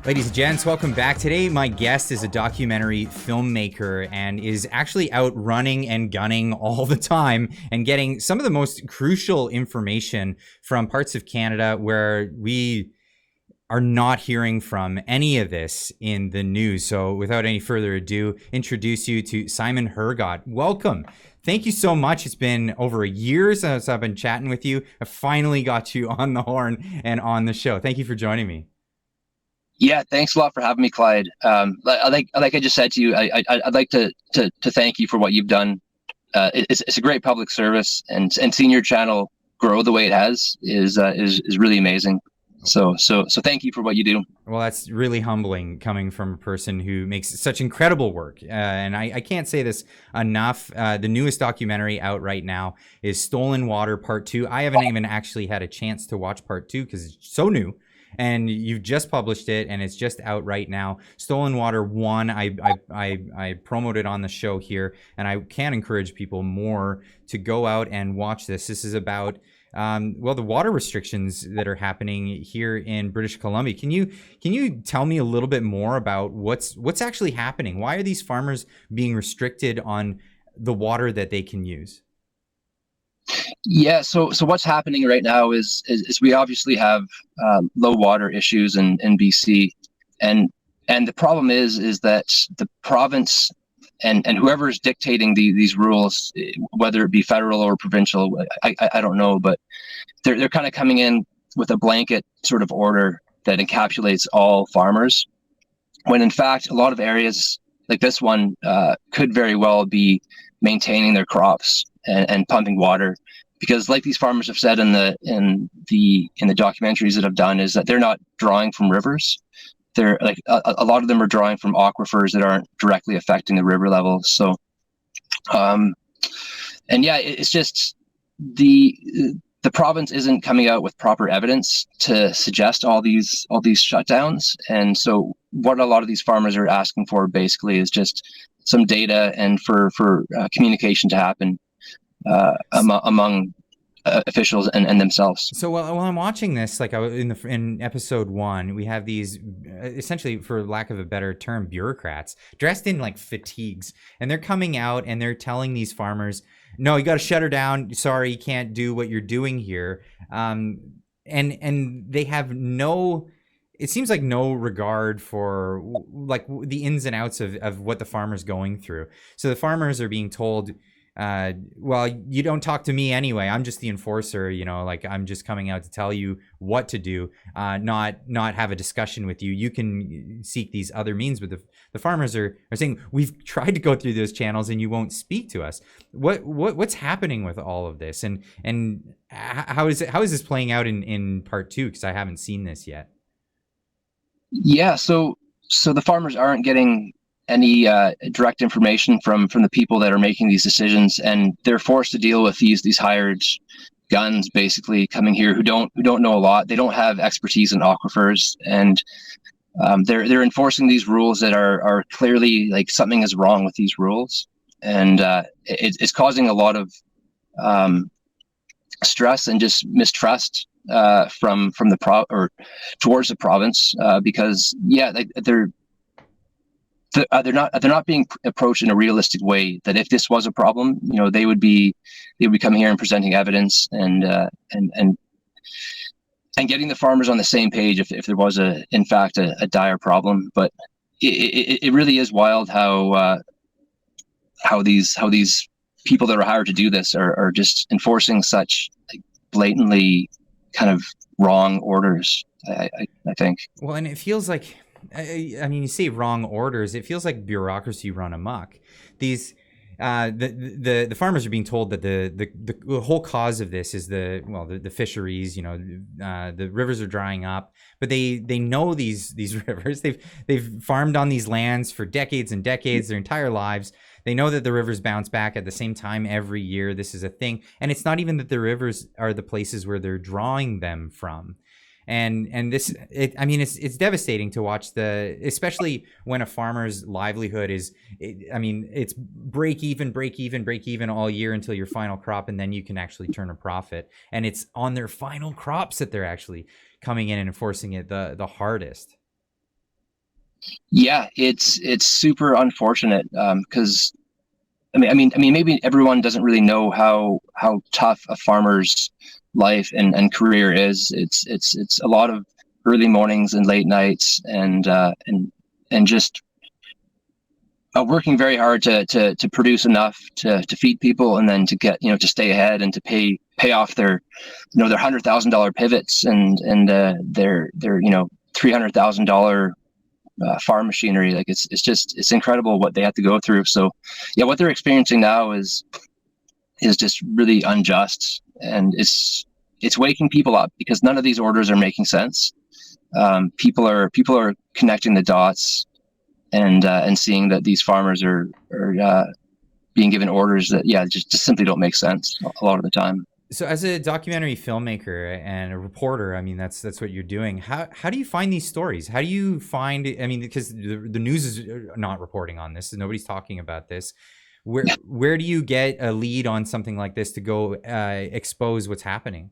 Ladies and gents, welcome back. Today, my guest is a documentary filmmaker and is actually out running and gunning all the time and getting some of the most crucial information from parts of Canada where we are not hearing from any of this in the news. So without any further ado, introduce you to Simon Hergott. Welcome. Thank you so much. It's been over a year since I've been chatting with you. I finally got you on the horn and on the show. Thank you for joining me. Yeah, thanks a lot for having me, Clyde. Like I just said to you, I'd like to thank you for what you've done. It's a great public service, and seeing your channel grow the way it has is really amazing. So thank you for what you do. Well, that's really humbling coming from a person who makes such incredible work. And I can't say this enough. The newest documentary out right now is Stolen Water Part 2. I haven't even actually had a chance to watch Part 2 because it's so new. And you've just published it, and it's just out right now. Stolen Water 1, I promoted on the show here, and I can encourage people more to go out and watch this. This is about the water restrictions that are happening here in British Columbia. Can you tell me a little bit more about what's actually happening? Why are these farmers being restricted on the water that they can use? Yeah, so what's happening right now is we obviously have low water issues in BC, and the problem is that the province and whoever is dictating these rules, whether it be federal or provincial, I don't know, but they're kind of coming in with a blanket sort of order that encapsulates all farmers, when in fact a lot of areas like this one could very well be maintaining their crops and pumping water, because like these farmers have said in the documentaries that I've done, is that they're not drawing from rivers. They're like a lot of them are drawing from aquifers that aren't directly affecting the river levels. So and yeah, it's just the province isn't coming out with proper evidence to suggest all these shutdowns. And so what a lot of these farmers are asking for basically is just some data and for communication to happen among officials and themselves. So while I'm watching this, like in episode 1, we have these essentially, for lack of a better term, bureaucrats dressed in like fatigues, and they're coming out and they're telling these farmers, "No, you got to shut her down. Sorry, you can't do what you're doing here." And they have no. It seems like no regard for like the ins and outs of what the farmer's going through. So the farmers are being told, well, you don't talk to me anyway. I'm just the enforcer, like I'm just coming out to tell you what to do, not have a discussion with you. You can seek these other means, but the farmers are saying, we've tried to go through those channels and you won't speak to us. What's happening with all of this? And how is this playing out in part 2? Because I haven't seen this yet. Yeah, so the farmers aren't getting any direct information from the people that are making these decisions, and they're forced to deal with these hired guns basically coming here who don't know a lot. They don't have expertise in aquifers, and they're enforcing these rules that are clearly like something is wrong with these rules, and it's causing a lot of stress and just mistrust from the towards the province, because they're not being approached in a realistic way. That if this was a problem, they would be coming here and presenting evidence and getting the farmers on the same page if there was in fact a dire problem. But it really is wild how these people that are hired to do this are just enforcing such like blatantly kind of wrong orders, I think. Well, and it feels like, I mean, you say wrong orders, it feels like bureaucracy run amok. These the farmers are being told that the whole cause of this is the fisheries. The rivers are drying up, but they know these rivers. They've farmed on these lands for decades and decades, their entire lives. They know that the rivers bounce back at the same time every year. This is a thing, and it's not even that the rivers are the places where they're drawing them from. And this, it's devastating to watch especially when a farmer's livelihood it's break even all year until your final crop, and then you can actually turn a profit. And it's on their final crops that they're actually coming in and enforcing it the hardest. Yeah, it's super unfortunate because I mean, maybe everyone doesn't really know how tough a farmer's life and career is. It's a lot of early mornings and late nights, and just working very hard to produce enough to feed people, and then to get to stay ahead and to pay off their their $100,000 pivots and their $300,000 farm machinery. Like it's incredible what they have to go through. So yeah, what they're experiencing now is just really unjust, and it's waking people up because none of these orders are making sense. People are connecting the dots and seeing that these farmers are being given orders that just simply don't make sense a lot of the time. So, as a documentary filmmaker and a reporter, I mean, that's what you're doing. How do you find these stories? How do you find? I mean, because the news is not reporting on this, nobody's talking about this. Where do you get a lead on something like this to go expose what's happening?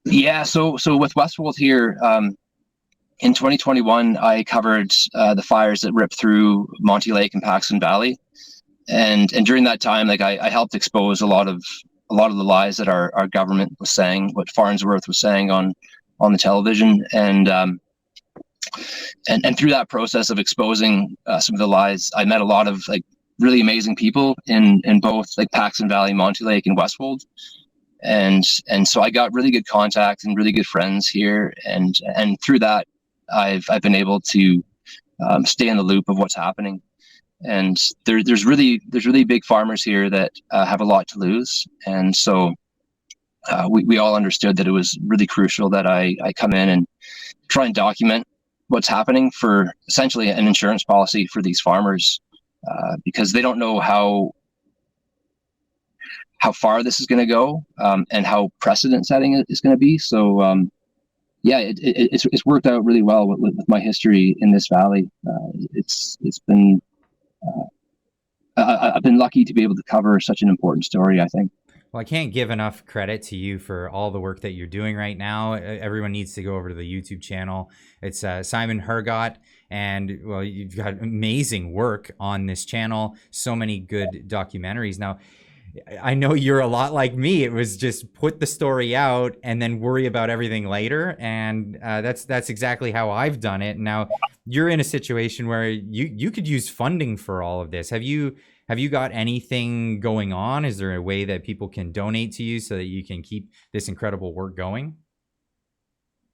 Yeah, so with Westwold here, in 2021, I covered the fires that ripped through Monty Lake and Paxton Valley, and during that time, like I helped expose a lot of the lies that our government was saying, what Farnsworth was saying on the television, and through that process of exposing some of the lies, I met a lot of like really amazing people in both like Paxton Valley, Monty Lake, and Westwold, and so I got really good contacts and really good friends here, and through that, I've been able to stay in the loop of what's happening. And there's really big farmers here that have a lot to lose, and so we all understood that it was really crucial that I come in and try and document what's happening for essentially an insurance policy for these farmers, because they don't know how far this is going to go, and how precedent setting it is going to be. So yeah, it's worked out really well with my history in this valley. It's been I've been lucky to be able to cover such an important story, I think. Well, I can't give enough credit to you for all the work that you're doing right now. Everyone needs to go over to the YouTube channel. It's Simon Hergott, and well, you've got amazing work on this channel. So many good documentaries. Now, I know you're a lot like me. It was just put the story out and then worry about everything later, and that's exactly how I've done it. Now you're in a situation where you could use funding for all of this. Have you got anything going on? Is there a way that people can donate to you so that you can keep this incredible work going?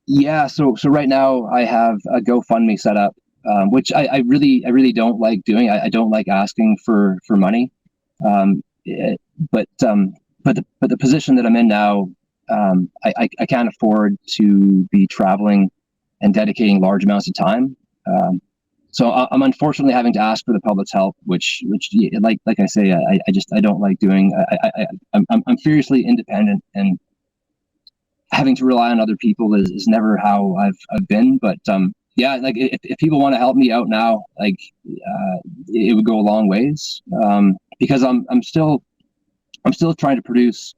Yeah, so right now I have a GoFundMe set up, which I really don't like doing. I don't like asking for money, um, eh, but the position that I'm in now, I can't afford to be traveling and dedicating large amounts of time. So I'm unfortunately having to ask for the public's help, which like I say, I don't like doing. I'm fiercely independent, and having to rely on other people is never how I've been. But yeah, like if people want to help me out now, like it would go a long ways, because I'm still trying to produce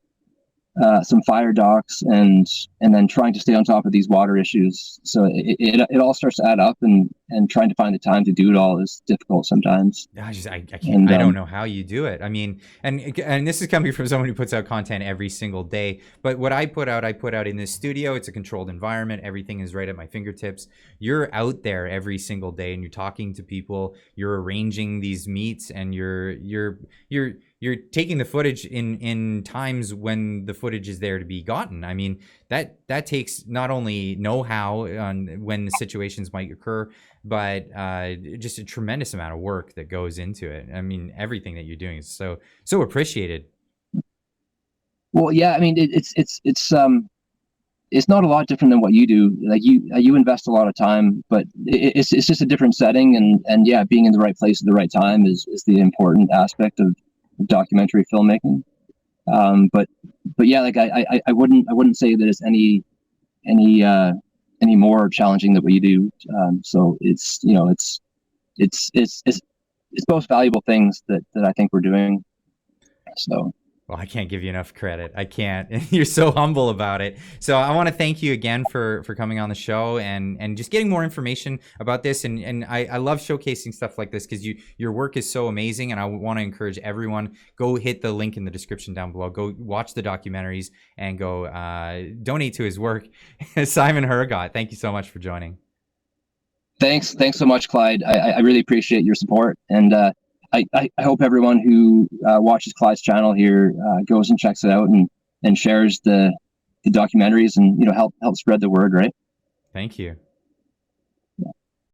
some fire docs, and then trying to stay on top of these water issues. So it all starts to add up, and trying to find the time to do it all is difficult sometimes. I can't. And I don't know how you do it. I mean, and this is coming from someone who puts out content every single day. But what I put out in this studio. It's a controlled environment. Everything is right at my fingertips. You're out there every single day, and you're talking to people. You're arranging these meets, and you're taking the footage in times when the footage is there to be gotten. I mean, that takes not only know-how on when the situations might occur, but just a tremendous amount of work that goes into it. I mean, everything that you're doing is so appreciated. well, yeah, I mean it's not a lot different than what you do. Like you invest a lot of time, but it's just a different setting, and yeah, being in the right place at the right time is the important aspect of documentary filmmaking. But yeah, like I wouldn't say that it's any any more challenging than what you do. So it's both valuable things that I think we're doing. So Oh, I can't give you enough credit. I can't. You're so humble about it. So I want to thank you again for coming on the show and just getting more information about this. And I love showcasing stuff like this because your work is so amazing. And I want to encourage everyone, go hit the link in the description down below. Go watch the documentaries and go donate to his work. Simon Hergott, thank you so much for joining. Thanks so much, Clyde. I really appreciate your support, and I hope everyone who watches Clyde's channel here goes and checks it out and shares the documentaries and help spread the word, right? Thank you.